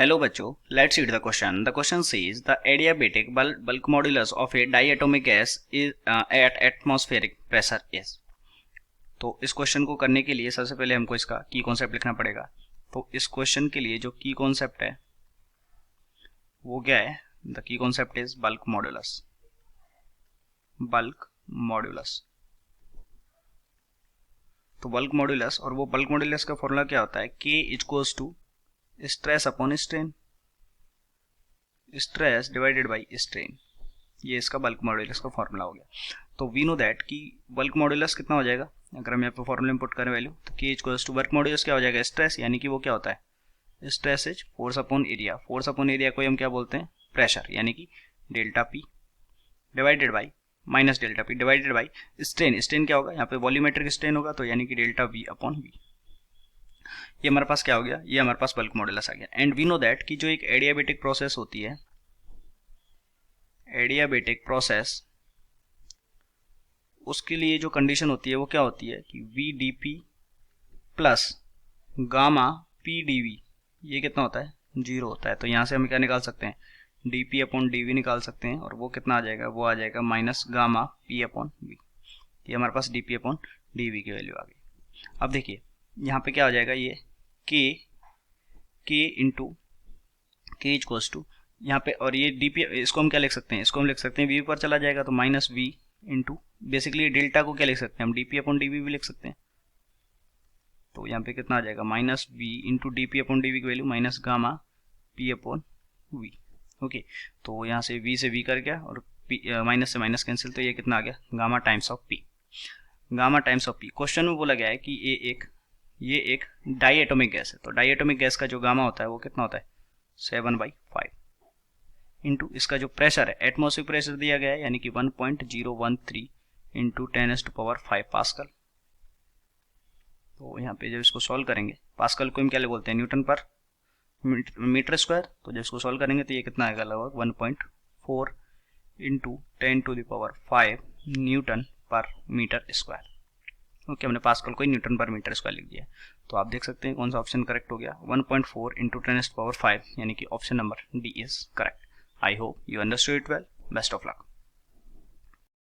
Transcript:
Hello बच्चों, let's read the question. The question says the adiabatic bulk modulus of a diatomic gas is at atmospheric pressure is. तो इस question को करने के लिए सबसे पहले हमको इसका की कॉन्सेप्ट लिखना पड़ेगा। तो इस क्वेश्चन के लिए जो की कॉन्सेप्ट है वो क्या है? The key concept is bulk modulus. Bulk modulus, तो बल्क मॉड्यूलस, और वो बल्क मॉड्यूलस का फॉर्मूला क्या होता है? K equals to stress upon strain, stress divided by strain. ये इसका बल्क मॉड्यूलस का फॉर्मूला हो गया। तो वी नो दैट कि बल्क मॉड्यूलस कितना हो जाएगा अगर हम यहाँ पे फॉर्मूला इंपुट करें वैल्यू, तो के इक्वल्स टू बल्क मॉड्यूलस क्या हो जाएगा? स्ट्रेस, यानी कि वो क्या होता है? Stress is force upon area. Force upon area को हम क्या बोलते हैं? प्रेशर, यानी कि delta P divided by minus delta P divided by strain. Strain क्या होगा? यहाँ पे वॉल्यूमेट्रिक स्ट्रेन होगा, तो यानी कि डेल्टा वी अपॉन वी। ये हमारे पास क्या हो गया? ये हमारे पास बल्क मॉड्यूलस आ गया। एंड वी नो दैट कि जो एक एडियाबेटिक प्रोसेस होती है, एडियाबेटिक प्रोसेस, उसके लिए जो कंडीशन होती है वो क्या होती है कि V D P plus gamma P D V, ये कितना होता है? 0 होता है। तो यहाँ से हम क्या निकाल सकते हैं? D P upon D V निकाल सकते हैं, और वो कितना आ जाएगा? वो आ जाएगा minus gamma P upon V. ये हमारे पास D P upon D V की वैल्यू आ गई। अब देखिए यहाँ पे क्या हो जाएगा? ये के इंटू के इक्वल्स टू यहाँ पे, और ये डीपी, इसको हम क्या लिख सकते हैं? इसको हम लिख सकते हैं वी पर चला जाएगा तो minus V into, basically delta को क्या लिख सकते हैं हम? डीपी अपॉन डीवी भी लिख सकते हैं। तो यहाँ पे कितना आ जाएगा? Minus V into DP upon DV की value minus gamma P upon V. Okay, तो यहाँ से वी से वी कर गया और माइनस से माइनस कैंसिल, तो ये कितना आ गया? Gamma times of P. Gamma times of P. Question में बोला गया है कि ये एक डाईएटॉमिक गैस है, तो डाईएटॉमिक गैस का जो गामा होता है वो कितना होता है? 7/5 इंटू इसका जो प्रेशर है, एटमॉस्फेरिक प्रेशर दिया गया है, यानी कि 1.013 इंटू 10⁵ पास्कल। तो यहाँ पे जब इसको सॉल्व करेंगे, पास्कल को हम क्या बोलते हैं? न्यूटन पर मीटर स्क्वायर। तो जब इसको सॉल्व करेंगे तो ये कितना आएगा? लगभग 1.4 इंटू 10⁵ न्यूटन पर मीटर स्क्वायर। ओके, हमने पास्कल को ही न्यूटन पर मीटर स्क्वायर लिख दिया। तो आप देख सकते हैं कौन सा ऑप्शन करेक्ट हो गया? 1.4 इंटू 10⁵, यानी कि option number D is correct. I hope you understood it well. Best of luck.